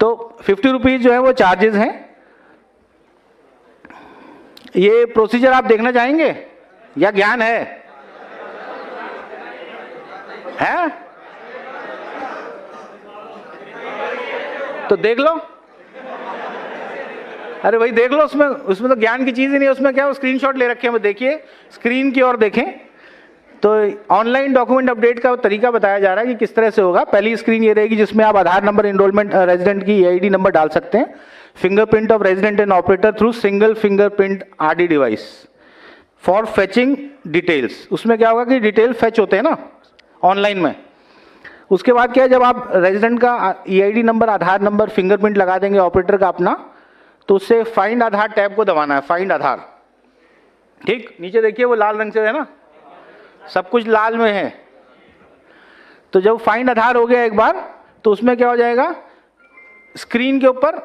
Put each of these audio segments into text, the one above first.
तो 50 रुपीज़ जो है वो चार्जेस हैं। ये प्रोसीजर आप देखना चाहेंगे या ज्ञान है? तो देख लो। अरे भाई देख लो, उसमें तो ज्ञान की चीज ही नहीं है। उसमें क्या है, स्क्रीनशॉट ले रखे हैं, देखिए स्क्रीन की ओर देखें। तो ऑनलाइन डॉक्यूमेंट अपडेट का तरीका बताया जा रहा है कि किस तरह से होगा। पहली स्क्रीन ये रहेगी जिसमें आप आधार नंबर, एनरोलमेंट, रेजिडेंट की ईआईडी नंबर डाल सकते हैं, fingerprint of resident and operator through single fingerprint RD device for fetching details. उसमें क्या होगा कि डिटेल फेच होते हैं ना ऑनलाइन में। उसके बाद क्या है, जब आप रेजिडेंट का ईआईडी नंबर, आधार नंबर, फिंगरप्रिंट लगा देंगे ऑपरेटर का अपना, तो उससे फाइंड आधार टैब को दबाना है, फाइंड आधार। ठीक, नीचे देखिए वो लाल रंग से है ना, सब कुछ लाल में है। तो जब फाइंड आधार हो गया एक बार, तो उसमें क्या हो जाएगा, स्क्रीन के ऊपर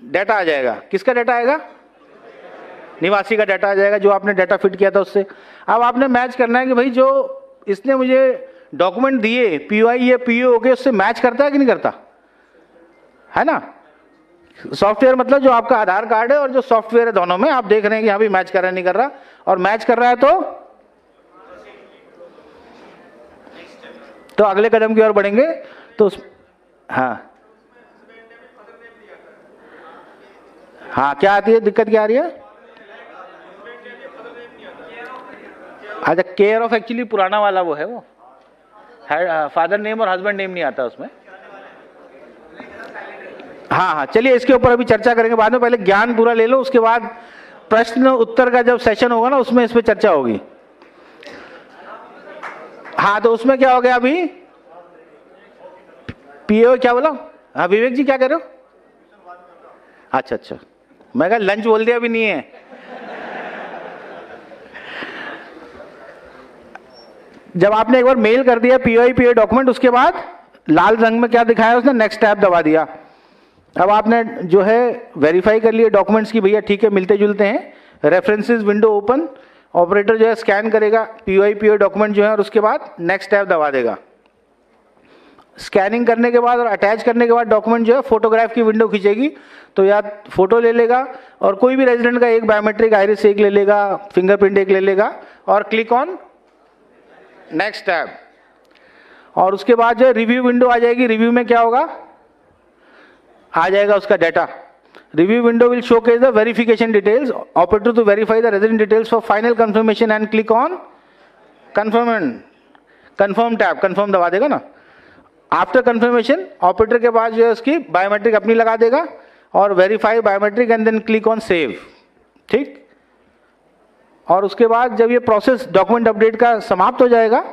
डाटा आ जाएगा। किसका डाटा आएगा? निवासी का डाटा आ जाएगा, जो आपने डाटा फिट किया था उससे। अब आपने मैच करना है कि भाई जो इसने मुझे डॉक्यूमेंट दिए पीओआई या पीओ हो गए, उससे मैच करता है कि नहीं करता, है ना। सॉफ्टवेयर मतलब जो आपका आधार कार्ड है और जो सॉफ्टवेयर है, दोनों में आप देख रहे हैं कि यहाँ भी मैच कर रहा है नहीं कर रहा, और मैच कर रहा है तो अगले कदम की ओर बढ़ेंगे। तो हाँ क्या आती है, दिक्कत क्या आ रही है? अच्छा, केयर ऑफ एक्चुअली पुराना वाला वो है, वो फादर नेम और हस्बैंड नेम नहीं आता उसमें। हाँ, चलिए इसके ऊपर अभी चर्चा करेंगे बाद में, पहले ज्ञान पूरा ले लो, उसके बाद प्रश्न उत्तर का जब सेशन होगा ना, उसमें इस पे चर्चा होगी। हाँ, तो उसमें क्या हो गया अभी, पीओ क्या बोला? हाँ विवेक जी क्या कह रहे हो? अच्छा, मैं कहा लंच बोल दिया, अभी नहीं है। जब आपने एक बार मेल कर दिया पीओआई पीओ डॉक्यूमेंट, उसके बाद लाल रंग में क्या दिखाया उसने, नेक्स्ट टैब दबा दिया। अब आपने जो है वेरीफाई कर लिए डॉक्यूमेंट्स की, भैया ठीक है मिलते जुलते हैं। रेफरेंसेस विंडो ओपन, ऑपरेटर जो है स्कैन करेगा पीओआई पीओ डॉक्यूमेंट जो है, और उसके बाद नेक्स्ट टैब दबा देगा। स्कैनिंग करने के बाद और अटैच करने के बाद डॉक्यूमेंट जो है फोटोग्राफ की विंडो खींचेगी, तो या फोटो ले लेगा और कोई भी रेजिडेंट का एक बायोमेट्रिक आइरिस एक ले लेगा, फिंगरप्रिंट एक ले लेगा, और क्लिक ऑन नेक्स्ट टैब। और उसके बाद जो रिव्यू विंडो आ जाएगी। रिव्यू में क्या होगा, आ जाएगा उसका data. Review window will showcase the verification details, operator to verify the resident details for final confirmation and click on confirm tab. Confirm दबा देगा ना। आफ्टर कंफर्मेशन ऑपरेटर के पास जो है उसकी बायोमेट्रिक अपनी लगा देगा और verify biometric and then click on save. ठीक, और उसके बाद जब ये प्रोसेस डॉक्यूमेंट अपडेट का समाप्त हो जाएगा,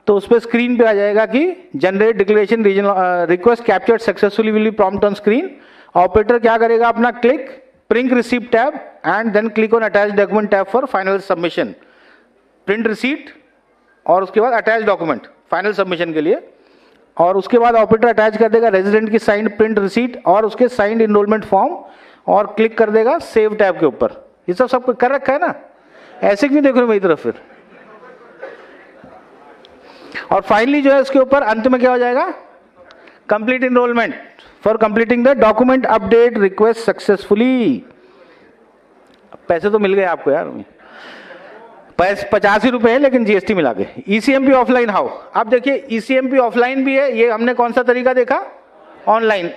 तो उस पर स्क्रीन पे आ जाएगा कि generate declaration regional request captured successfully will be prompt on screen. Operator क्या करेगा, अपना click print receipt tab and then click on attach document tab for final submission. Print receipt और उसके बाद अटैच डॉक्यूमेंट फाइनल सबमिशन के लिए। और उसके बाद ऑपरेटर अटैच कर देगा रेजिडेंट की साइंड प्रिंट रिसीट और उसके साइंड इनरोलमेंट फॉर्म, और क्लिक कर देगा सेव टैब के ऊपर। ये सब कर रखा है ना, ऐसे क्यों देख रहे हो मेरी तरफ फिर। और फाइनली जो है इसके ऊपर अंत में क्या हो जाएगा, complete enrolment for completing the document update request successfully. पैसे तो मिल गए आपको यार, 85 रुपए है लेकिन जीएसटी मिला के। ईसीएमपी ऑफलाइन हाउ, अब देखिए ईसीएमपी ऑफलाइन भी है, ये हमने कौन सा तरीका देखा, ऑनलाइन।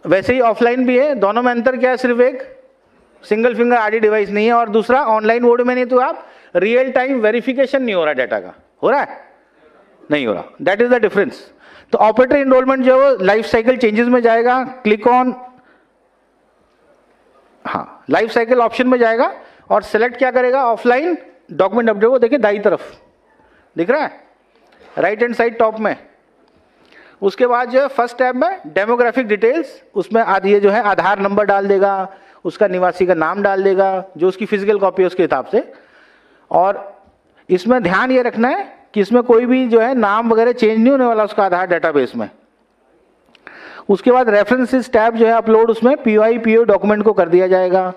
वैसे ही ऑफलाइन भी है, दोनों में अंतर क्या है, सिर्फ एक सिंगल फिंगर आरडी डिवाइस नहीं है, और दूसरा ऑनलाइन मोड में नहीं, तो आप रियल टाइम वेरिफिकेशन नहीं हो रहा डाटा का, हो रहा है नहीं हो रहा, दैट इज द डिफरेंस। तो ऑपरेटर इनरोलमेंट जो है लाइफ साइकिल चेंजेस में जाएगा, click on life cycle option में जाएगा और सेलेक्ट क्या करेगा, ऑफलाइन डॉक्यूमेंट अपडेट। वो देखिए दाई तरफ दिख रहा है, राइट हैंड साइड टॉप में। उसके बाद जो है फर्स्ट टैब में डेमोग्राफिक डिटेल्स, उसमें आदि जो है आधार नंबर डाल देगा, उसका निवासी का नाम डाल देगा, जो उसकी फिजिकल कॉपी है उसके हिसाब से। और इसमें ध्यान ये रखना है कि इसमें कोई भी जो है नाम वगैरह चेंज नहीं होने वाला उसका आधार डेटाबेस में। उसके बाद रेफरेंसेस टैब जो है अपलोड, उसमें पीओआई पीओ डॉक्यूमेंट को कर दिया जाएगा।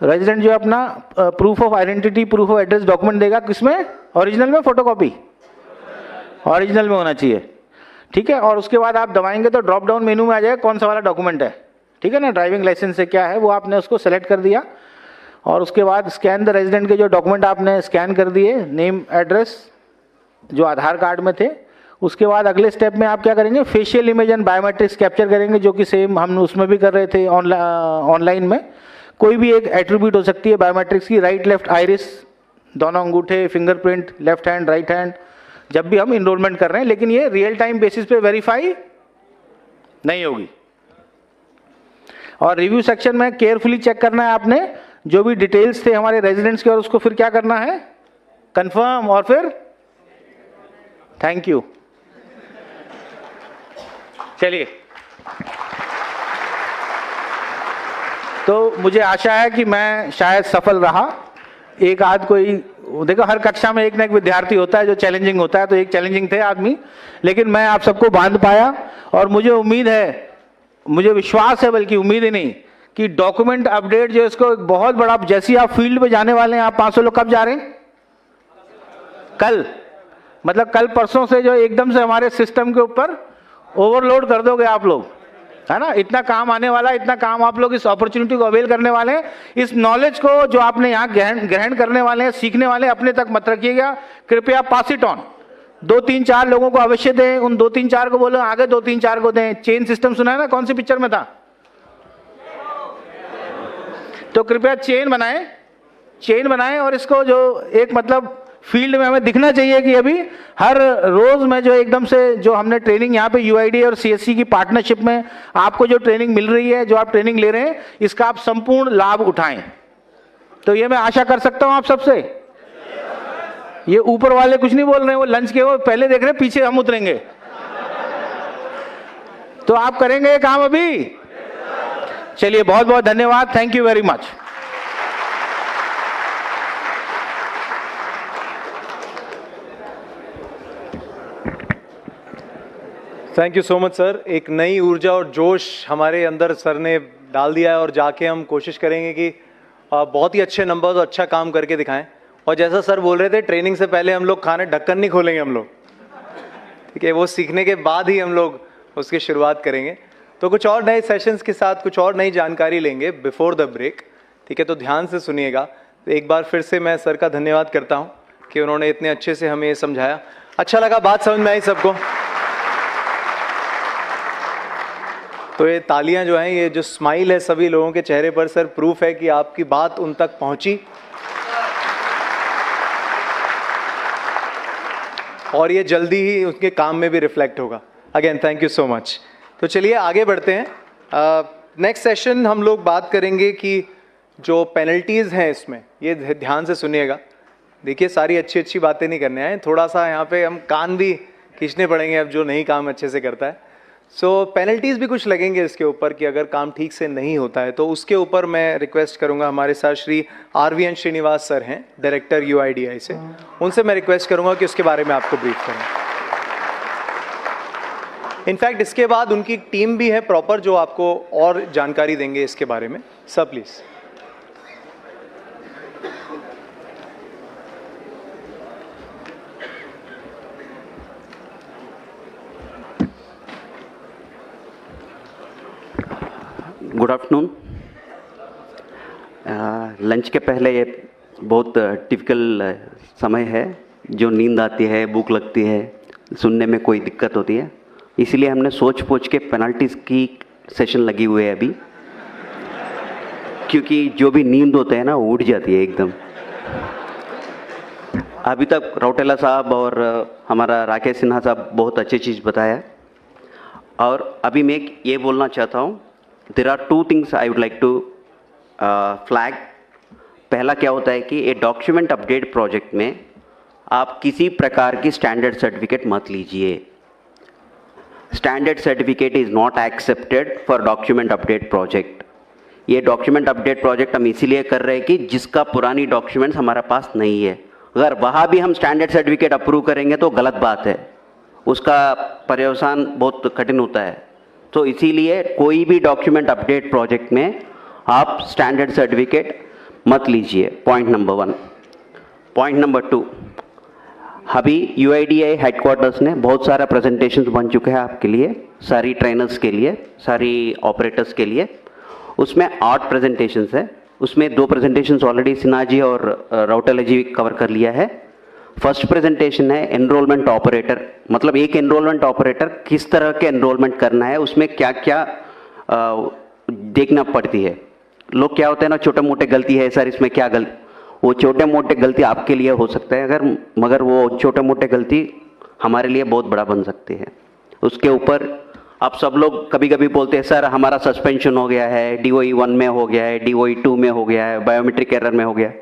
रेजिडेंट जो है अपना proof of identity, proof of address document देगा, किसमें, ओरिजिनल में, फोटोकॉपी ओरिजिनल में होना चाहिए। ठीक है। और उसके बाद आप दबाएंगे तो ड्रॉप डाउन मेनू में आ जाएगा कौन सा वाला डॉक्यूमेंट है, ठीक है ना, ड्राइविंग लाइसेंस से क्या है वो आपने उसको सेलेक्ट कर दिया। और उसके बाद स्कैन द रेजिडेंट के जो डॉक्यूमेंट आपने स्कैन कर दिए, नेम एड्रेस जो आधार कार्ड में थे। उसके बाद अगले स्टेप में आप क्या करेंगे, facial image and biometrics capture करेंगे, जो कि सेम हम उसमें भी कर रहे थे ऑनलाइन में। कोई भी एक एट्रीब्यूट हो सकती है बायोमेट्रिक्स की, राइट लेफ्ट आइरिस, दोनों अंगूठे, fingerprint, left hand right hand, जब भी हम इनरोलमेंट कर रहे हैं। लेकिन ये रियल टाइम बेसिस पे वेरीफाई नहीं होगी। और रिव्यू सेक्शन में केयरफुली चेक करना है आपने जो भी डिटेल्स थे हमारे रेजिडेंट्स के, और उसको फिर क्या करना है, कंफर्म, और फिर थैंक यू। चलिए, तो मुझे आशा है कि मैं शायद सफल रहा। एक आध कोई, देखो हर कक्षा में एक ना एक विद्यार्थी होता है जो चैलेंजिंग होता है, तो एक चैलेंजिंग थे आदमी, लेकिन मैं आप सबको बांध पाया। और मुझे उम्मीद है, मुझे विश्वास है, बल्कि उम्मीद ही नहीं, कि डॉक्यूमेंट अपडेट जो इसको एक बहुत बड़ा, जैसे आप फील्ड में जाने वाले हैं, आप 500 लोग कब जा रहे हैं, कल, मतलब कल परसों से जो एकदम से हमारे सिस्टम के ऊपर ओवरलोड कर दोगे आप लोग, है ना। इतना काम आने वाला है, इतना काम आप लोग इस अपॉर्चुनिटी को अवेल करने वाले हैं। इस नॉलेज को जो आपने यहाँ ग्रहण करने वाले हैं, सीखने वाले हैं, अपने तक मत रखिएगा, कृपया पास इट ऑन। 2-3-4 लोगों को अवश्य दें, उन 2-3-4 को बोलो आगे 2-3-4 को दें। चेन सिस्टम सुना है ना, कौन सी पिक्चर में था, तो कृपया चेन बनाएं। और इसको जो एक मतलब फील्ड में हमें दिखना चाहिए कि अभी हर रोज में जो एकदम से जो हमने ट्रेनिंग यहाँ पे यूआईडी और सीएससी की पार्टनरशिप में आपको जो ट्रेनिंग मिल रही है, जो आप ट्रेनिंग ले रहे हैं, इसका आप संपूर्ण लाभ उठाएं। तो ये मैं आशा कर सकता हूं आप सबसे। ये ऊपर वाले कुछ नहीं बोल रहे हैं, वो लंच के वो पहले देख रहे हैं, पीछे हम उतरेंगे। तो आप करेंगे ये काम अभी। चलिए, बहुत बहुत धन्यवाद, thank you very much. Thank you so much sir. एक नई ऊर्जा और जोश हमारे अंदर सर ने डाल दिया है, और जाके हम कोशिश करेंगे कि बहुत ही अच्छे नंबर्स और अच्छा काम करके दिखाएं। और जैसा सर बोल रहे थे, ट्रेनिंग से पहले हम लोग खाने ढक्कन नहीं खोलेंगे हम लोग, ठीक है, वो सीखने के बाद ही हम लोग उसकी शुरुआत करेंगे। तो कुछ और नए सेशंस के साथ कुछ और नई जानकारी लेंगे बिफोर द ब्रेक, ठीक है, तो ध्यान से सुनिएगा। तो एक बार फिर से मैं सर का धन्यवाद करता हूँ कि उन्होंने इतने अच्छे से हमें समझाया। अच्छा लगा, बात समझ में आई सबको। तो ये तालियां जो हैं, ये जो स्माइल है सभी लोगों के चेहरे पर, सर प्रूफ है कि आपकी बात उन तक पहुंची और ये जल्दी ही उनके काम में भी रिफ्लेक्ट होगा। Again thank you so much. तो चलिए आगे बढ़ते हैं। नेक्स्ट सेशन हम लोग बात करेंगे कि जो पेनल्टीज़ हैं इसमें, ये ध्यान से सुनिएगा। देखिए, सारी अच्छी अच्छी बातें नहीं करने आए, थोड़ा सा यहाँ पे हम कान भी खींचने पड़ेंगे अब जो नहीं काम अच्छे से करता है। सो पेनल्टीज़ भी कुछ लगेंगे इसके ऊपर कि अगर काम ठीक से नहीं होता है, तो उसके ऊपर मैं रिक्वेस्ट करूंगा, हमारे साथ श्री RVN श्रीनिवास सर हैं, डायरेक्टर UIDAI से, उनसे मैं रिक्वेस्ट करूंगा कि उसके बारे में आपको ब्रीफ करें। इनफैक्ट इसके बाद उनकी एक टीम भी है प्रॉपर जो आपको और जानकारी देंगे इसके बारे में। Sir please. Good afternoon. Lunch के पहले ये बहुत टिपिकल समय है, जो नींद आती है, भूख लगती है, सुनने में कोई दिक्कत होती है, इसलिए हमने सोच पोच के पेनल्टीज़ की सेशन लगी हुई है अभी, क्योंकि जो भी नींद होते हैं ना वो उड़ जाती है एकदम। अभी तक रौटेला साहब और हमारा राकेश सिन्हा साहब बहुत अच्छी चीज़ बताया, और अभी मैं ये बोलना चाहता हूँ, there are 2 things I would like to flag. पहला क्या होता है कि ये डॉक्यूमेंट अपडेट प्रोजेक्ट में आप किसी प्रकार की स्टैंडर्ड सर्टिफिकेट मत लीजिए। Standard certificate is not accepted for document update project. ये डॉक्यूमेंट अपडेट प्रोजेक्ट हम इसीलिए कर रहे हैं कि जिसका पुरानी डॉक्यूमेंट्स हमारे पास नहीं है, अगर वहाँ भी हम स्टैंडर्ड सर्टिफिकेट अप्रूव करेंगे तो गलत बात है, उसका पर्यवसान बहुत कठिन होता है। तो इसीलिए कोई भी डॉक्यूमेंट अपडेट प्रोजेक्ट में आप स्टैंडर्ड सर्टिफिकेट मत लीजिए, पॉइंट नंबर 1। पॉइंट नंबर 2, अभी UIDAI हेडक्वार्टर्स ने बहुत सारा प्रेजेंटेशंस बन चुके हैं आपके लिए, सारी ट्रेनर्स के लिए, सारी ऑपरेटर्स के लिए। उसमें 8 प्रेजेंटेशंस है। उसमें 2 प्रेजेंटेशंस ऑलरेडी सिन्हा जी और राउटेला जी कवर कर लिया है। फर्स्ट प्रेजेंटेशन है एनरोलमेंट ऑपरेटर, मतलब एक एनरोलमेंट ऑपरेटर किस तरह के एनरोलमेंट करना है, उसमें क्या क्या देखना पड़ती है। लोग क्या होते हैं ना, छोटे मोटे गलती है सर इसमें क्या गलती, वो छोटे मोटे गलती आपके लिए हो सकता है मगर वो छोटे मोटे गलती हमारे लिए बहुत बड़ा बन सकती है। उसके ऊपर आप सब लोग कभी कभी बोलते हैं सर हमारा सस्पेंशन हो गया है, DOE 1 में हो गया है, DOE 2 में हो गया है, बायोमेट्रिक एरर में हो गया।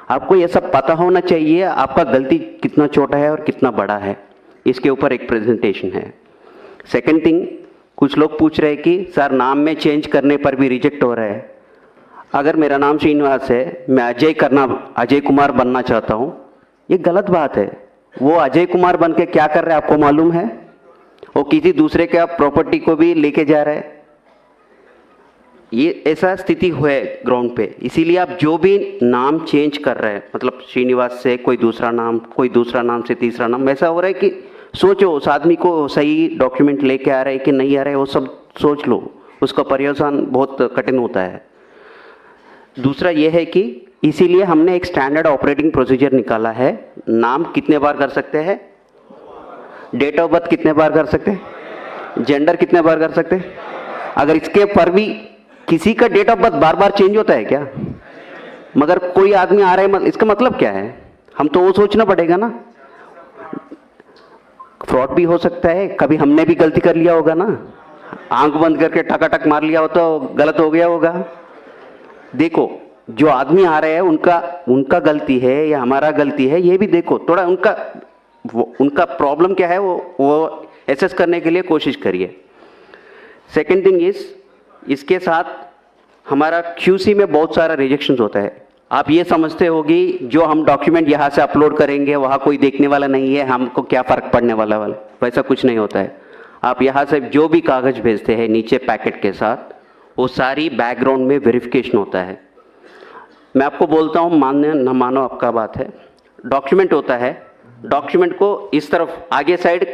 आपको ये सब पता होना चाहिए आपका गलती कितना छोटा है और कितना बड़ा है। इसके ऊपर एक प्रेजेंटेशन है। सेकेंड थिंग, कुछ लोग पूछ रहे हैं कि सर नाम में चेंज करने पर भी रिजेक्ट हो रहा है। अगर मेरा नाम श्रीनिवास है, मैं अजय कुमार बनना चाहता हूँ, ये गलत बात है। वो अजय कुमार बन के क्या कर रहे हैं आपको मालूम है? वो किसी दूसरे के प्रॉपर्टी को भी लेके जा रहा है। ये ऐसा स्थिति है ग्राउंड पे। इसीलिए आप जो भी नाम चेंज कर रहे हैं, मतलब श्रीनिवास से कोई दूसरा नाम से तीसरा नाम, ऐसा हो रहा है कि सोचो उस आदमी को सही डॉक्यूमेंट लेके आ रहे हैं कि नहीं आ रहे, वो सब सोच लो। उसका पर्यवसान बहुत कठिन होता है। दूसरा ये है कि इसीलिए हमने एक स्टैंडर्ड ऑपरेटिंग प्रोसीजर निकाला है। नाम कितने बार कर सकते हैं, डेट ऑफ बर्थ कितने बार कर सकते हैं, जेंडर कितने बार कर सकते हैं। अगर इसके पर भी किसी का डेट ऑफ बर्थ बार बार चेंज होता है क्या? मगर कोई आदमी आ रहा है, इसका मतलब क्या है? हम तो वो सोचना पड़ेगा ना। फ्रॉड भी हो सकता है, कभी हमने भी गलती कर लिया होगा ना, आंख बंद करके टकाटक मार लिया हो तो गलत हो गया होगा। देखो जो आदमी आ रहे हैं उनका गलती है या हमारा गलती है, ये भी देखो। थोड़ा उनका प्रॉब्लम क्या है वो एसेस करने के लिए कोशिश करिए। सेकेंड थिंग इज, इसके साथ हमारा QC में बहुत सारा रिजेक्शंस होता है। आप ये समझते होगी जो हम डॉक्यूमेंट यहाँ से अपलोड करेंगे वहाँ कोई देखने वाला नहीं है, हमको क्या फ़र्क पड़ने वाला वैसा कुछ नहीं होता है। आप यहाँ से जो भी कागज़ भेजते हैं नीचे पैकेट के साथ, वो सारी बैकग्राउंड में वेरिफिकेशन होता है। मैं आपको बोलता हूँ, मानने न मानो आपका बात है, डॉक्यूमेंट होता है, डॉक्यूमेंट को इस तरफ आगे साइड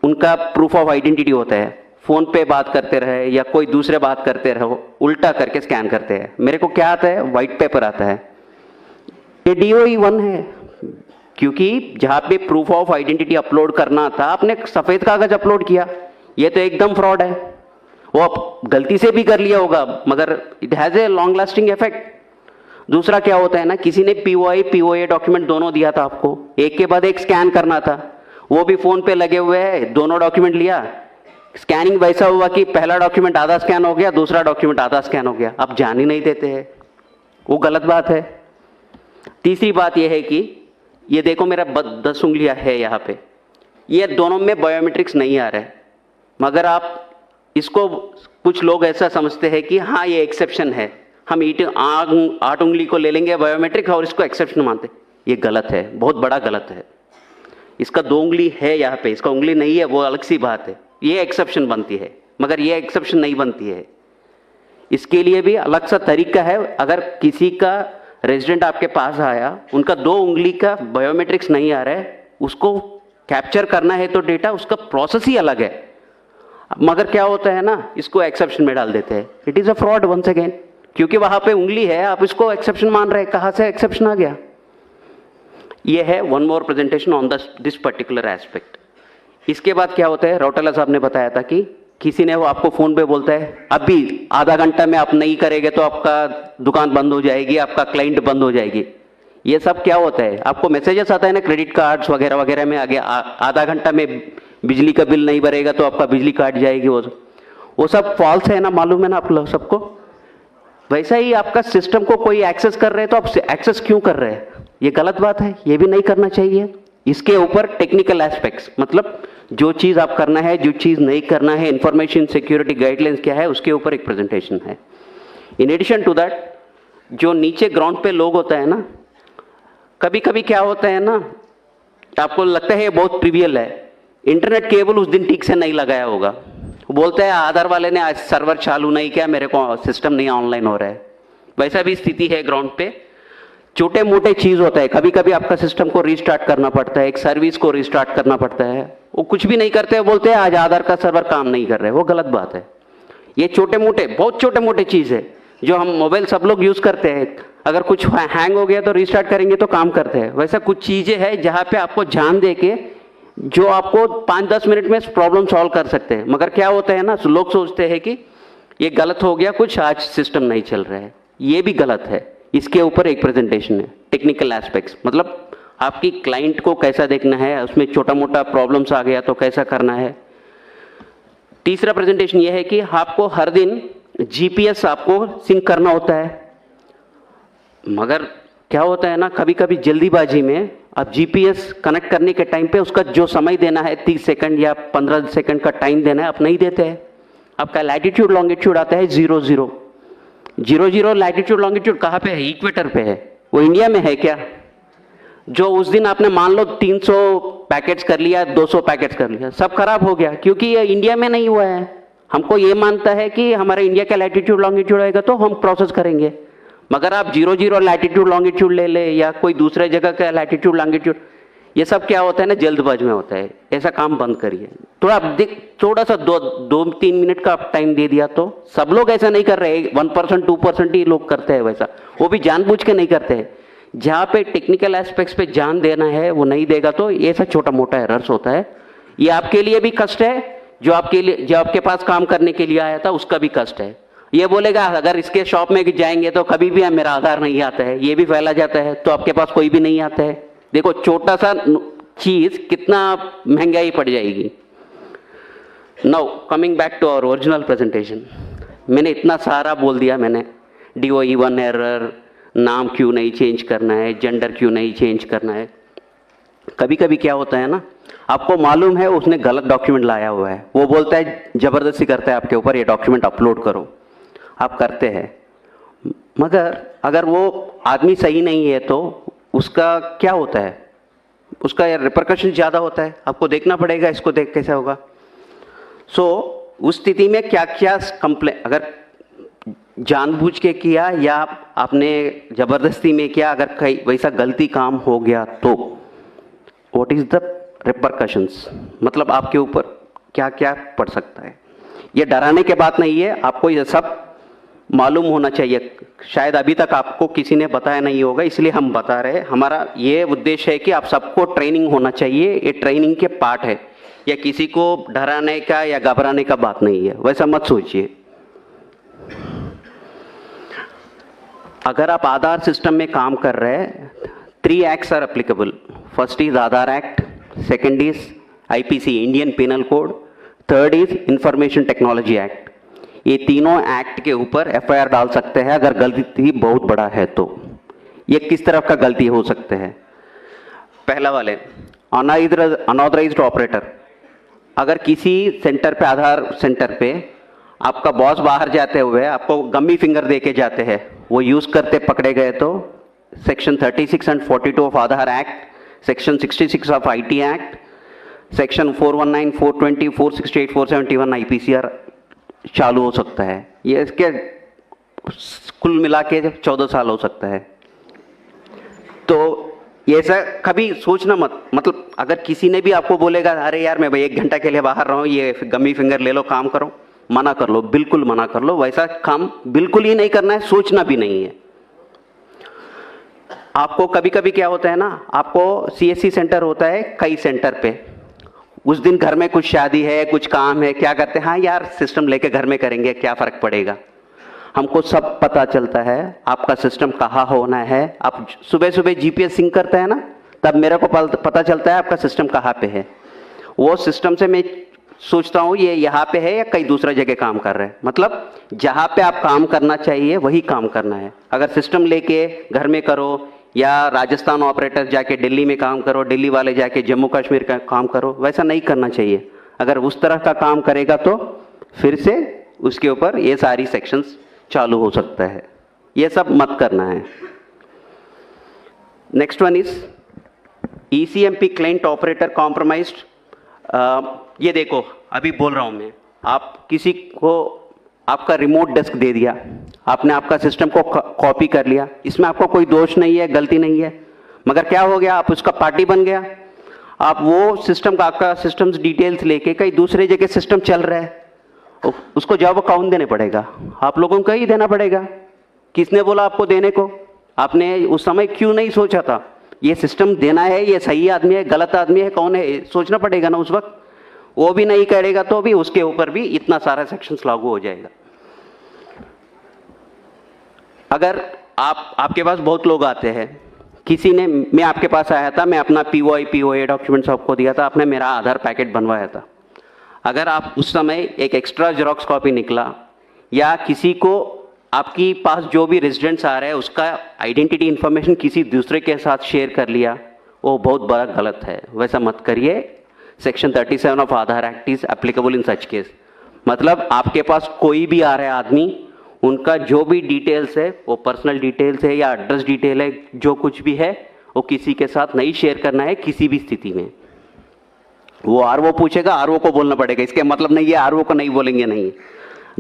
उनका प्रूफ ऑफ आइडेंटिटी होता है। फ़ोन पे बात करते रहे या कोई दूसरे बात करते रहो, उल्टा करके स्कैन करते हैं। मेरे को क्या आता है, वाइट पेपर आता है। ये DOE 1 है, क्योंकि जहाँ पे प्रूफ ऑफ आइडेंटिटी अपलोड करना था आपने सफ़ेद कागज़ अपलोड किया। ये तो एकदम फ्रॉड है। वो आप गलती से भी कर लिया होगा मगर it has a long lasting effect. दूसरा क्या होता है ना, किसी ने POA डॉक्यूमेंट दोनों दिया था आपको, एक के बाद एक स्कैन करना था, वो भी फ़ोन पे लगे हुए हैं, दोनों डॉक्यूमेंट लिया, स्कैनिंग वैसा हुआ कि पहला डॉक्यूमेंट आधा स्कैन हो गया, दूसरा डॉक्यूमेंट आधा स्कैन हो गया। आप जान ही नहीं देते हैं, वो गलत बात है। तीसरी बात यह है कि ये देखो मेरा 10 उंगलियां है यहाँ पे, ये दोनों में बायोमेट्रिक्स नहीं आ रहा है, मगर आप इसको कुछ लोग ऐसा समझते हैं कि हाँ ये एक्सेप्शन है, हम 8 उंगली को ले लेंगे बायोमेट्रिक और इसको एक्सेप्शन मानते। ये गलत है, बहुत बड़ा गलत है। इसका 2 उंगली है यहाँ पे, इसका उंगली नहीं है, वो अलग सी बात है, ये एक्सेप्शन बनती है, मगर ये एक्सेप्शन नहीं बनती है। इसके लिए भी अलग सा तरीका है। अगर किसी का रेजिडेंट आपके पास आया, उनका 2 उंगली का बायोमेट्रिक्स नहीं आ रहा है, उसको कैप्चर करना है तो डेटा, उसका प्रोसेस ही अलग है। मगर क्या होता है ना, इसको एक्सेप्शन में डाल देते हैं। It is a fraud once again, क्योंकि वहाँ पे उंगली है, आप इसको एक्सेप्शन मान रहे हैं, कहाँ से एक्सेप्शन आ गया। ये है one more presentation on this particular aspect. इसके बाद क्या होता है, राउटेला साहब ने बताया था कि किसी ने वो आपको फ़ोन पे बोलता है अभी आधा घंटा में आप नहीं करेंगे तो आपका दुकान बंद हो जाएगी, आपका क्लाइंट बंद हो जाएगी। ये सब क्या होता है, आपको मैसेजेस आता है ना क्रेडिट कार्ड्स वगैरह वगैरह में, आगे आधा घंटा में बिजली का बिल नहीं भरेगा तो आपका बिजली काट जाएगी। वो सब फॉल्स है ना, मालूम है ना आप लोग सबको। वैसा ही आपका सिस्टम को कोई एक्सेस कर रहे हैं तो आप एक्सेस क्यों कर रहे हैं, ये गलत बात है, ये भी नहीं करना चाहिए। इसके ऊपर टेक्निकल एस्पेक्ट्स, मतलब जो चीज़ आप करना है, जो चीज़ नहीं करना है, इंफॉर्मेशन सिक्योरिटी गाइडलाइंस क्या है, उसके ऊपर एक प्रेजेंटेशन है। इन एडिशन टू दैट, जो नीचे ग्राउंड पे लोग होता है ना, कभी कभी क्या होता है ना, आपको लगता है ये बहुत ट्रिवियल है, इंटरनेट केबल उस दिन ठीक से नहीं लगाया होगा, बोलते हैं आधार वाले ने आज सर्वर चालू नहीं किया, मेरे को सिस्टम नहीं ऑनलाइन हो रहा है। वैसा भी स्थिति है ग्राउंड पे। छोटे मोटे चीज होता है, कभी कभी आपका सिस्टम को रीस्टार्ट करना पड़ता है, एक सर्विस को रीस्टार्ट करना पड़ता है, वो कुछ भी नहीं करते हैं, बोलते हैं आज आधार का सर्वर काम नहीं कर रहे, वो गलत बात है। ये छोटे मोटे, बहुत छोटे मोटे चीज है जो हम मोबाइल सब लोग यूज करते हैं, अगर कुछ हैंग हो गया तो रीस्टार्ट करेंगे तो काम करते हैं। वैसा कुछ चीजें हैं जहां पे आपको ध्यान दे के जो आपको 5-10 मिनट में प्रॉब्लम सॉल्व कर सकते हैं। मगर क्या होता है ना, लोग सोचते हैं कि ये गलत हो गया कुछ, आज सिस्टम नहीं चल रहा है, ये भी गलत है। इसके ऊपर एक प्रेजेंटेशन है, टेक्निकल एस्पेक्ट्स, मतलब आपकी क्लाइंट को कैसा देखना है, उसमें छोटा मोटा प्रॉब्लम्स आ गया तो कैसा करना है। तीसरा प्रेजेंटेशन ये है कि आपको हर दिन जीपीएस आपको सिंक करना होता है, मगर क्या होता है ना, कभी कभी जल्दीबाजी में आप जीपीएस कनेक्ट करने के टाइम पे उसका जो समय देना है 30 सेकंड या 15 सेकंड का टाइम देना है, आप नहीं देते हैं। आपका लैटिट्यूड लॉन्गिट्यूड आता है 00 00, लैटिट्यूड लॉन्गिट्यूड कहाँ पे है, इक्वेटर पे है, वो इंडिया में है क्या? जो उस दिन आपने मान लो 300 पैकेट्स कर लिया, 200 पैकेट्स कर लिया, सब खराब हो गया क्योंकि ये इंडिया में नहीं हुआ है। हमको ये मानता है कि हमारा इंडिया का लैटिट्यूड लॉन्गिट्यूड आएगा तो हम प्रोसेस करेंगे, मगर आप 00 लैटिट्यूड लॉन्गिट्यूड ले ले या कोई दूसरे जगह का लैटिट्यूड लॉन्गिट्यूड, ये सब क्या होता है ना, जल्दबाज में होता है। ऐसा काम बंद करिए। थोड़ा थोड़ा सा 2-3 मिनट का टाइम दे दिया तो, सब लोग ऐसा नहीं कर रहे, 1% 2% ही लोग करते हैं वैसा, वो भी जानबूझ के नहीं करते हैं। जहाँ पे टेक्निकल एस्पेक्ट्स पे ध्यान देना है वो नहीं देगा तो ये ऐसा छोटा मोटा एरर्स होता है। ये आपके लिए भी कष्ट है, जो आपके पास काम करने के लिए आया था उसका भी कष्ट है। ये बोलेगा अगर इसके शॉप में जाएंगे तो कभी भी मेरा आधार नहीं आता है, ये भी फैला जाता है तो आपके पास कोई भी नहीं आता है। देखो छोटा सा चीज कितना महंगाई पड़ जाएगी। Now coming back to our original presentation, मैंने इतना सारा बोल दिया, मैंने DOE1 एरर, नाम क्यों नहीं चेंज करना है, जेंडर क्यों नहीं चेंज करना है। कभी कभी क्या होता है ना, आपको मालूम है उसने गलत डॉक्यूमेंट लाया हुआ है, वो बोलता है, जबरदस्ती करता है आपके ऊपर, ये डॉक्यूमेंट अपलोड करो, आप करते हैं, मगर अगर वो आदमी सही नहीं है तो उसका क्या होता है, उसका रिपरकशन ज़्यादा होता है, आपको देखना पड़ेगा इसको, देख कैसे होगा। सो उस स्थिति में क्या क्या कंप्लेन, अगर जानबूझ के किया या आपने जबरदस्ती में किया, अगर कहीं वैसा गलती काम हो गया तो व्हाट इज द रिपरकशंस, मतलब आपके ऊपर क्या क्या पड़ सकता है। ये डराने के बात नहीं है, आपको ये सब मालूम होना चाहिए। शायद अभी तक आपको किसी ने बताया नहीं होगा, इसलिए हम बता रहे हैं। हमारा ये उद्देश्य है कि आप सबको ट्रेनिंग होना चाहिए, ये ट्रेनिंग के पार्ट है, या किसी को डराने का या घबराने का बात नहीं है, वैसा मत सोचिए। अगर आप आधार सिस्टम में काम कर रहे हैं, 3 acts are applicable. First is Aadhaar act, second is IPC Indian penal code, third is information technology act. ये तीनों एक्ट के ऊपर FIR डाल सकते हैं अगर गलती बहुत बड़ा है तो। ये किस तरह का गलती हो सकते हैं? पहला वाले अनऑथराइज्ड ऑपरेटर, अगर किसी सेंटर पे, आधार सेंटर पे आपका बॉस बाहर जाते हुए आपको गम्मी फिंगर दे के जाते हैं, वो यूज करते पकड़े गए तो section 36 and 42 of Aadhaar act, section 66 of IT act, section 419, 420, 468, 471 IPCR चालू हो सकता है। ये इसके कुल मिला के 14 साल हो सकता है। तो ये ऐसा कभी सोचना मत, मतलब अगर किसी ने भी आपको बोलेगा अरे यार मैं भाई 1 घंटा के लिए बाहर रहा हूँ, ये गम्मी फिंगर ले लो, काम करो, मना कर लो, बिल्कुल मना कर लो। वैसा काम बिल्कुल ही नहीं करना है, सोचना भी नहीं है। आपको कभी कभी क्या होता है ना, आपको CSC सेंटर होता है कई सेंटर पे, उस दिन घर में कुछ शादी है, कुछ काम है, क्या करते हैं, हाँ यार सिस्टम लेके घर में करेंगे, क्या फर्क पड़ेगा। हमको सब पता चलता है आपका सिस्टम कहाँ होना है। आप सुबह सुबह GPS सिंक करते हैं ना, तब मेरे को पता चलता है आपका सिस्टम कहाँ पे है। वो सिस्टम से मैं सोचता हूँ ये यहाँ पे है या कहीं दूसरा जगह काम कर रहे हैं। मतलब जहाँ पे आप काम करना चाहिए वही काम करना है। अगर सिस्टम लेके घर में करो या राजस्थान ऑपरेटर जाके दिल्ली में काम करो, दिल्ली वाले जाके जम्मू कश्मीर का काम करो, वैसा नहीं करना चाहिए। अगर उस तरह का काम करेगा तो फिर से उसके ऊपर ये सारी सेक्शंस चालू हो सकता है। ये सब मत करना है। Next one is ECMP client operator compromised. ये देखो अभी बोल रहा हूं मैं, आप किसी को आपका रिमोट डेस्क दे दिया, आपने आपका सिस्टम को कॉपी कर लिया, इसमें आपको कोई दोष नहीं है, गलती नहीं है, मगर क्या हो गया, आप उसका पार्टी बन गया। आप वो सिस्टम का, आपका सिस्टम्स डिटेल्स लेके कहीं दूसरे जगह सिस्टम चल रहा है, उसको जॉब अकाउंट देने पड़ेगा, आप लोगों को ही देना पड़ेगा। किसने बोला आपको देने को? आपने उस समय क्यों नहीं सोचा था ये सिस्टम देना है, ये सही आदमी है, गलत आदमी है, कौन है, सोचना पड़ेगा ना उस वक्त। वो भी नहीं करेगा तो भी उसके ऊपर भी इतना सारा सेक्शंस लागू हो जाएगा। अगर आपके पास बहुत लोग आते हैं, किसी ने, मैं आपके पास आया था, मैं अपना POA डॉक्यूमेंट्स आपको दिया था, आपने मेरा आधार पैकेट बनवाया था। अगर आप उस समय एक एक्स्ट्रा जेरॉक्स कॉपी निकला या किसी को आपकी पास जो भी रेजिडेंट्स आ रहे हैं उसका आइडेंटिटी इंफॉर्मेशन किसी दूसरे के साथ शेयर कर लिया, वो बहुत बड़ा गलत है, वैसा मत करिए। Section 37 of Aadhaar act is applicable in such case. मतलब आपके पास कोई भी आ रहा है आदमी, उनका जो भी डिटेल्स है, वो पर्सनल डिटेल्स है या एड्रेस डिटेल है, जो कुछ भी है वो किसी के साथ नहीं शेयर करना है किसी भी स्थिति में। वो RO पूछेगा, RO को बोलना पड़ेगा, इसके मतलब नहीं है RO को नहीं बोलेंगे, नहीं,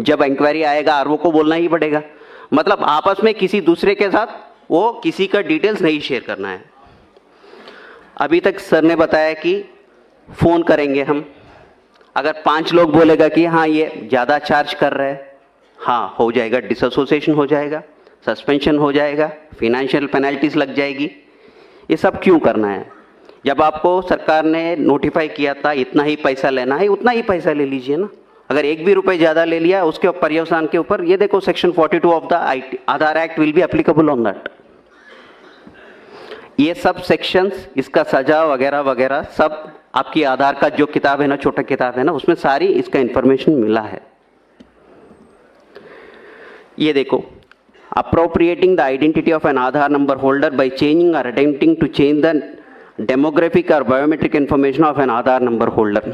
जब इंक्वायरी आएगा RO को बोलना ही पड़ेगा। मतलब आपस में किसी दूसरे के साथ वो किसी का डिटेल्स नहीं शेयर करना है। अभी तक सर ने बताया कि फोन करेंगे हम, अगर 5 लोग बोलेगा कि हाँ ये ज़्यादा चार्ज कर रहे हैं, हाँ हो जाएगा, डिसएसोसिएशन हो जाएगा, सस्पेंशन हो जाएगा, फिनेंशियल पेनल्टीज लग जाएगी। ये सब क्यों करना है? जब आपको सरकार ने नोटिफाई किया था इतना ही पैसा लेना है, उतना ही पैसा ले लीजिए ना। अगर 1 भी रुपए ज़्यादा ले लिया उसके पर्यवसान के ऊपर, ये देखो section 42 of the Aadhaar act will be applicable on that. ये सब सेक्शंस, इसका सजा वगैरह वगैरह सब आपकी आधार का जो किताब है ना, छोटा किताब है ना, उसमें सारी इसका इंफॉर्मेशन मिला है। ये देखो, appropriating the identity of an Aadhaar number holder by changing और attempting to change the demographic और biometric information of an Aadhaar number holder.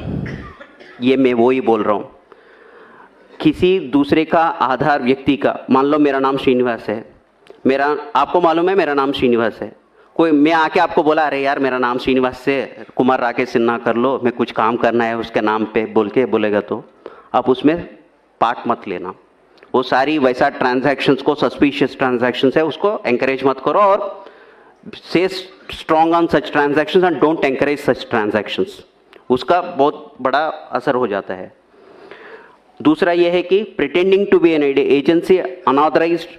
ये मैं वो ही बोल रहा हूँ, किसी दूसरे का आधार व्यक्ति का, मान लो मेरा नाम श्रीनिवास है, मेरा, आपको मालूम है मेरा नाम श्रीनिवास है, कोई मैं आके आपको बोला अरे यार मेरा नाम श्रीनिवास से कुमार राकेश सिन्हा कर लो, मैं कुछ काम करना है उसके नाम पे बोल के बोलेगा, तो आप उसमें पार्ट मत लेना। वो सारी वैसा ट्रांजैक्शंस को, सस्पिशियस ट्रांजैक्शंस है, उसको एंकरेज मत करो और से strong on such transactions and don't encourage such transactions, उसका बहुत बड़ा असर हो जाता है। दूसरा यह है कि pretending to be an agency unauthorised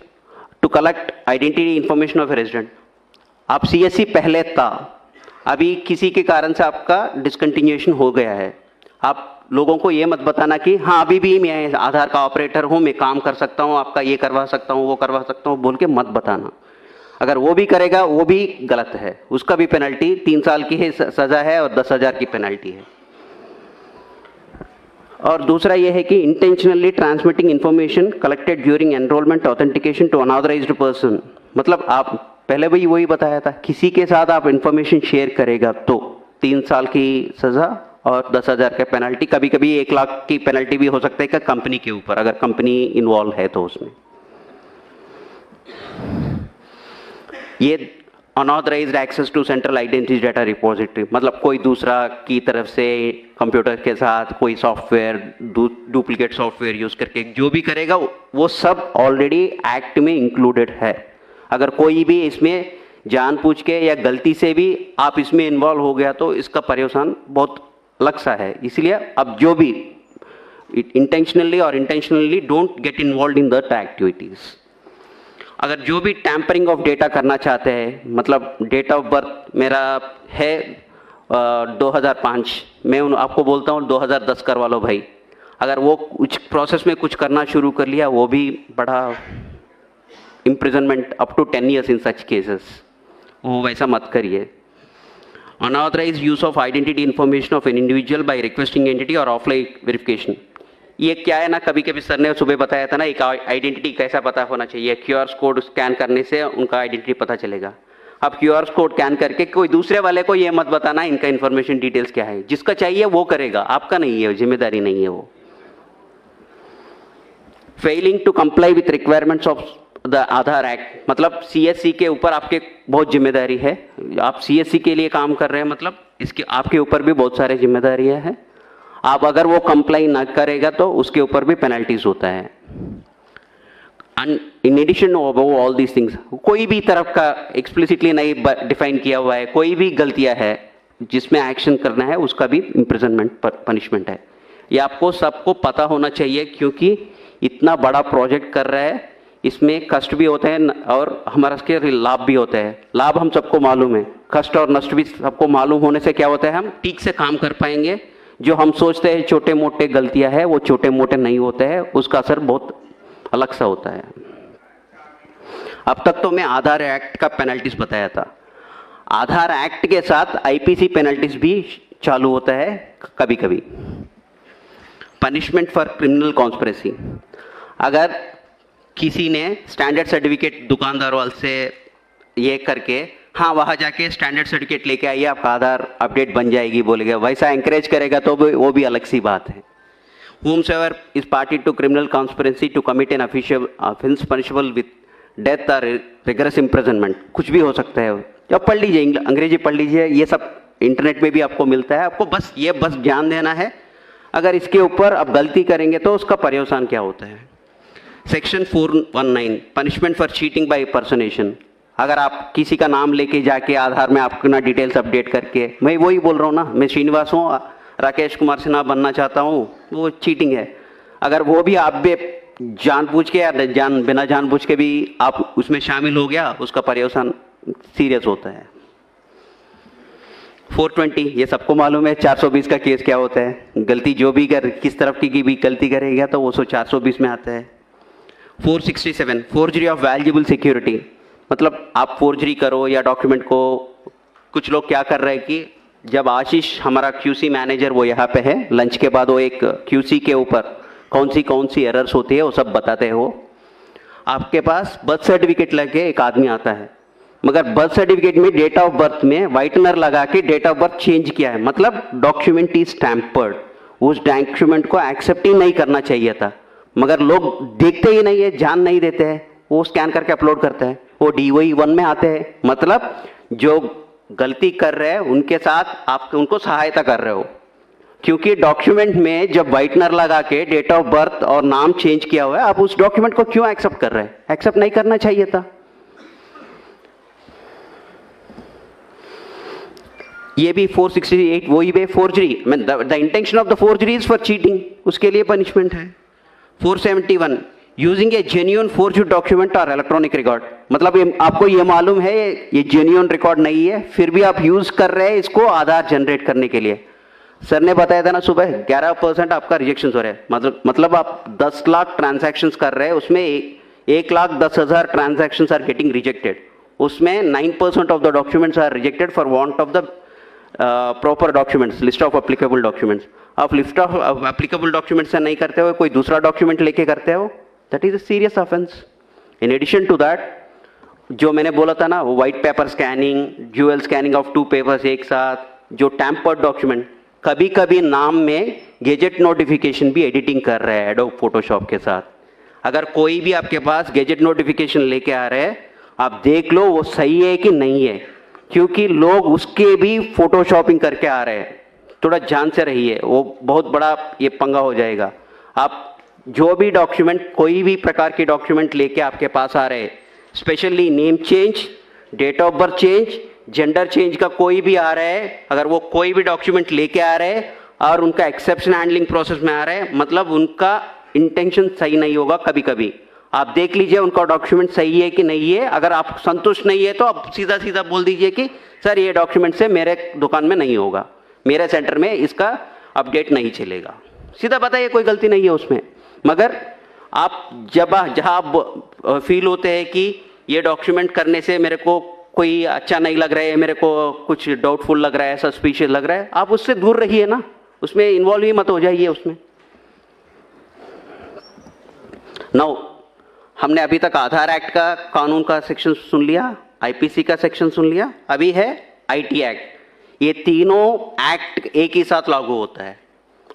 to collect identity information of a resident. आप CSC पहले था, अभी किसी के कारण से आपका डिसकंटिन्यूएशन हो गया है, आप लोगों को ये मत बताना कि हाँ अभी भी मैं आधार का ऑपरेटर हूँ, मैं काम कर सकता हूँ, आपका ये करवा सकता हूँ, वो करवा सकता हूँ बोल के मत बताना। अगर वो भी करेगा वो भी गलत है, उसका भी पेनल्टी 3 साल की है सज़ा है और 10,000 की पेनल्टी है। और दूसरा ये है कि intentionally transmitting information collected during enrolment authentication to unauthorised person. मतलब आप पहले भी वही बताया था, किसी के साथ आप इंफॉर्मेशन शेयर करेगा तो 3 साल की सज़ा और 10,000 का पेनल्टी, कभी कभी 1 लाख की पेनल्टी भी हो सकता है कि कंपनी के ऊपर, अगर कंपनी इन्वॉल्व है तो उसमें। ये unauthorised access to central identity data repository, मतलब कोई दूसरा की तरफ से कंप्यूटर के साथ कोई सॉफ्टवेयर, डुप्लीकेट सॉफ्टवेयर यूज करके जो भी करेगा वो सब ऑलरेडी एक्ट में इंक्लूडेड है। अगर कोई भी इसमें जानबूझ के या गलती से भी आप इसमें इन्वॉल्व हो गया तो इसका पर्यवसान बहुत अलग सा है। इसलिए अब जो भी इंटेंशनली और intentionally don't get involve in that activities. अगर जो भी टैंपरिंग ऑफ डेटा करना चाहते हैं, मतलब डेट ऑफ बर्थ मेरा है 2005, मैं आपको बोलता हूँ 2010 करवा लो भाई, अगर वो कुछ प्रोसेस में कुछ करना शुरू कर लिया, वो भी बड़ा imprisonment up to 10 years in such cases, वो वैसा मत करिए। Unauthorized use of identity information of an individual by requesting entity or offline verification, ये क्या है ना, कभी कभी सर ने सुबह बताया था ना, एक आइडेंटिटी कैसा पता होना चाहिए, QR कोड स्कैन करने से उनका आइडेंटिटी पता चलेगा। अब QR कोड स्कैन करके कोई दूसरे वाले को ये मत बताना इनका इन्फॉर्मेशन डिटेल्स क्या है, जिसका चाहिए वो करेगा, आपका नहीं है, जिम्मेदारी नहीं है वो। Failing to comply with requirements of the Aadhaar act, मतलब CSC के ऊपर आपके बहुत जिम्मेदारी है, आप CSC के लिए काम कर रहे हैं, मतलब इसके आपके ऊपर भी बहुत सारे जिम्मेदारियां हैं। आप अगर वो कंप्लाई ना करेगा तो उसके ऊपर भी पेनल्टीज होता है। In addition all these things, कोई भी तरफ का एक्सप्लिसिटली नहीं डिफाइन किया हुआ है, कोई भी गलतियां है जिसमें एक्शन करना है उसका भी इम्प्रिजनमेंट पनिशमेंट है। ये आपको सबको पता होना चाहिए, क्योंकि इतना बड़ा प्रोजेक्ट कर रहा है, इसमें कष्ट भी होते हैं और हमारा इसके लाभ भी होते हैं। लाभ हम सबको मालूम है, कष्ट और नष्ट भी सबको मालूम होने से क्या होता है, हम ठीक से काम कर पाएंगे। जो हम सोचते हैं छोटे मोटे गलतियां हैं, वो छोटे मोटे नहीं होते हैं, उसका असर बहुत अलग सा होता है। अब तक तो मैं आधार एक्ट का पेनल्टीज बताया था। आधार एक्ट के साथ आईपीसी पेनल्टीज भी चालू होता है कभी कभी। पनिशमेंट फॉर क्रिमिनल कॉन्स्पिरेसी, अगर किसी ने स्टैंडर्ड सर्टिफिकेट दुकानदार वाले से ये करके, हाँ वहाँ जाके स्टैंडर्ड सर्टिफिकेट लेके आइए आपका आधार अपडेट बन जाएगी बोलेगा, वैसा एंकरेज करेगा तो वो भी अलग सी बात है। Whomsoever is party to criminal conspiracy to commit an official offense punishable with death or rigorous imprisonment, कुछ भी हो सकता है। अब पढ़ लीजिए, अंग्रेजी पढ़ लीजिए, ये सब इंटरनेट में भी आपको मिलता है। आपको बस ध्यान देना है, अगर इसके ऊपर आप गलती करेंगे तो उसका पर्यवसान क्या होता है। Section 419 punishment for cheating by personation, अगर आप किसी का नाम लेके जाके आधार में अपना डिटेल्स अपडेट करके, मैं वही बोल रहा हूँ ना, मैं श्रीनिवास हूँ, राकेश कुमार सिन्हा बनना चाहता हूँ, वो चीटिंग है। अगर वो भी आप जानबूझ के या बिना जानबूझ के भी आप उसमें शामिल हो गया, उसका पर्यवसान सीरियस होता है। 420 ये सबको मालूम है, 420 का केस क्या होता है, गलती जो भी किस तरफ की भी गलती करेगा तो वो 420 में आता है। 467 फोर्जरी ऑफ वैल्यूएबल सिक्योरिटी, मतलब आप फोर्जरी करो या डॉक्यूमेंट को, कुछ लोग क्या कर रहे हैं कि जब आशीष हमारा क्यूसी मैनेजर वो यहाँ पे है, लंच के बाद वो एक क्यूसी के ऊपर कौन सी एरर्स होती है वो सब बताते हो। आपके पास बर्थ सर्टिफिकेट लेके एक आदमी आता है, मगर बर्थ सर्टिफिकेट में डेट ऑफ बर्थ में व्हाइटनर लगा के डेट ऑफ बर्थ चेंज किया है, मतलब डॉक्यूमेंट इज टैम्पर्ड। उस डॉक्यूमेंट को एक्सेप्ट ही नहीं करना चाहिए था, मगर लोग देखते ही नहीं है, जान नहीं देते हैं, वो स्कैन करके अपलोड करते हैं, वो DOE 1 में आते हैं। मतलब जो गलती कर रहे हैं उनके साथ आप उनको सहायता कर रहे हो, क्योंकि डॉक्यूमेंट में जब व्हाइटनर लगा के डेट ऑफ बर्थ और नाम चेंज किया हुआ है, आप उस डॉक्यूमेंट को क्यों एक्सेप्ट कर रहे हैं? एक्सेप्ट नहीं करना चाहिए था। ये भी 468 वही पे forgery, the intention of the forgery is for cheating, उसके लिए पनिशमेंट है। 471 यूजिंग ए जेन्युइन फोर्ज्ड डॉक्यूमेंट और इलेक्ट्रॉनिक रिकॉर्ड, मतलब आपको ये मालूम है ये जेन्युइन रिकॉर्ड नहीं है, फिर भी आप यूज कर रहे हैं इसको आधार जनरेट करने के लिए। सर ने बताया था ना सुबह 11% आपका रिजेक्शन हो रहा है, मतलब आप 10 लाख ट्रांजैक्शंस कर रहे हैं, उसमें 1,10,000 ट्रांजैक्शंस आर गेटिंग रिजेक्टेड, उसमें 9% of the documents are rejected for want of the proper documents, list of applicable documents. आप लिस्ट ऑफ एप्लीकेबल डॉक्यूमेंट्स से नहीं करते हो, कोई दूसरा डॉक्यूमेंट लेके करते हो, that is a serious offence. In addition to that, जो मैंने बोला था ना, वो white paper scanning, dual scanning of 2 papers एक साथ, जो टैम्पर्ड डॉक्यूमेंट, कभी कभी नाम में गैजेट नोटिफिकेशन भी एडिटिंग कर रहे हैं एडोब फोटोशॉप के साथ। अगर कोई भी आपके पास गैजेट नोटिफिकेशन लेके आ रहे हैं, आप देख लो वो सही है कि नहीं है, क्योंकि लोग उसके भी फोटोशॉपिंग करके आ रहे हैं। थोड़ा ध्यान से रहिए, वो बहुत बड़ा ये पंगा हो जाएगा। आप जो भी डॉक्यूमेंट, कोई भी प्रकार के डॉक्यूमेंट लेके आपके पास आ रहे हैं, specially name change, date of birth change, gender change का कोई भी आ रहा है, अगर वो कोई भी डॉक्यूमेंट लेके आ रहे हैं और उनका एक्सेप्शन हैंडलिंग प्रोसेस में आ रहे हैं, मतलब उनका इंटेंशन सही नहीं होगा। कभी कभी आप देख लीजिए उनका डॉक्यूमेंट सही है कि नहीं है, अगर आप संतुष्ट नहीं है तो आप सीधा सीधा बोल दीजिए कि सर ये डॉक्यूमेंट से मेरे दुकान में नहीं होगा, मेरे सेंटर में इसका अपडेट नहीं चलेगा। सीधा बताइए, कोई गलती नहीं है उसमें। मगर आप जहाँ आप फील होते हैं कि ये डॉक्यूमेंट करने से मेरे को कोई अच्छा नहीं लग रहा है, मेरे को कुछ डाउटफुल लग रहा है, सस्पिशियस लग रहा है, आप उससे दूर रहिए ना, उसमें इन्वॉल्व ही मत हो जाइए उसमें। नाउ हमने अभी तक आधार एक्ट का कानून का सेक्शन सुन लिया, आईपीसी का सेक्शन सुन लिया, अभी है आईटी एक्ट। ये तीनों एक्ट एक ही साथ लागू होता है।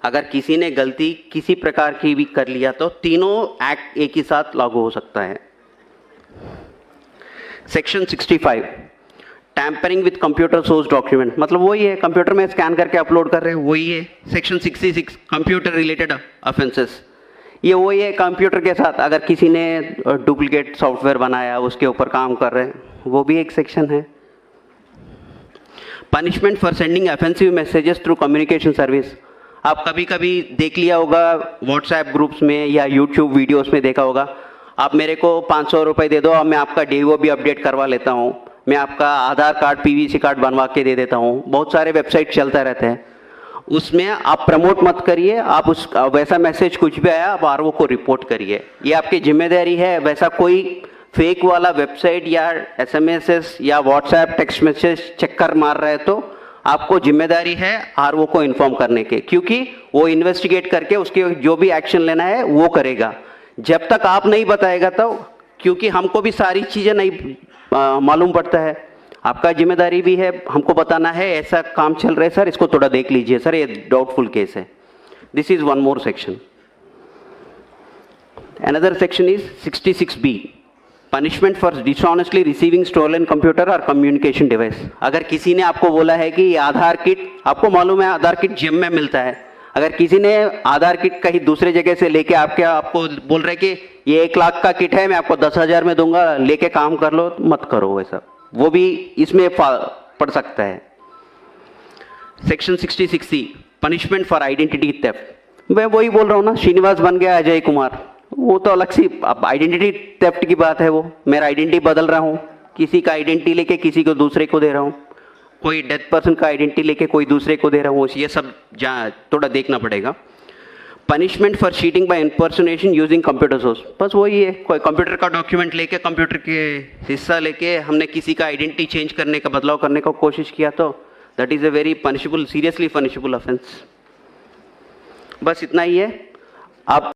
अगर किसी ने गलती किसी प्रकार की भी कर लिया तो तीनों एक्ट एक ही साथ लागू हो सकता है। Section 65 tampering with computer source document, मतलब वही है, कंप्यूटर में स्कैन करके अपलोड कर रहे हैं, वही है। सेक्शन 66 कंप्यूटर रिलेटेड ऑफेंसेस, ये वही है कंप्यूटर के साथ, अगर किसी ने डुप्लीकेट सॉफ्टवेयर बनाया उसके ऊपर काम कर रहे हैं, वो भी एक सेक्शन है। Punishment for sending offensive messages through communication service. आप कभी कभी देख लिया होगा व्हाट्सएप ग्रुप्स में या यूट्यूब वीडियोस में देखा होगा, आप मेरे को 500 रुपये दे दो और मैं आपका DO भी अपडेट करवा लेता हूँ, मैं आपका आधार कार्ड PVC कार्ड बनवा के दे देता हूँ। बहुत सारे वेबसाइट चलता रहते हैं, उसमें आप प्रमोट मत करिए। आप उस वैसा मैसेज कुछ भी आया आप RO को रिपोर्ट करिए, ये आपकी जिम्मेदारी है। वैसा कोई फेक वाला वेबसाइट या SMS या व्हाट्सएप टेक्स्ट मैसेज चक्कर मार रहे तो आपको जिम्मेदारी है RO को इन्फॉर्म करने के, क्योंकि वो इन्वेस्टिगेट करके उसके जो भी एक्शन लेना है वो करेगा। जब तक आप नहीं बताएगा तो, क्योंकि हमको भी सारी चीज़ें नहीं मालूम पड़ता है, आपका जिम्मेदारी भी है हमको बताना है ऐसा काम चल रहा है सर, इसको थोड़ा देख लीजिए सर, ये डाउटफुल केस है। This is one more section. Another section is 66B, punishment for dishonestly receiving stolen computer और कम्युनिकेशन डिवाइस। अगर किसी ने आपको बोला है कि आधार किट, आपको मालूम है आधार किट जिम में मिलता है, अगर किसी ने आधार किट कहीं दूसरे जगह से लेके आपको बोल रहे कि ये 1 लाख का किट है मैं आपको 10,000 में दूंगा, लेके काम कर लो, मत करो वैसा, वो भी इसमें पड़ सकता है। Section 66C, punishment for identity theft. मैं वही बोल रहा हूँ ना, श्रीनिवास बन गया अजय कुमार, वो तो अलग सी अब आइडेंटिटी थेफ्ट की बात है। वो मेरा आइडेंटिटी बदल रहा हूँ, किसी का आइडेंटिटी लेके किसी को दूसरे को दे रहा हूँ, कोई डेथ पर्सन का आइडेंटिटी लेके कोई दूसरे को दे रहा हूँ, ये सब थोड़ा देखना पड़ेगा। Punishment for cheating by impersonation using computer source, बस वही है, कोई कंप्यूटर का डॉक्यूमेंट लेके, कंप्यूटर के हिस्सा लेके हमने किसी का आइडेंटिटी चेंज करने का, बदलाव करने का कोशिश किया तो that is a very punishable, seriously punishable offence. बस इतना ही है। आप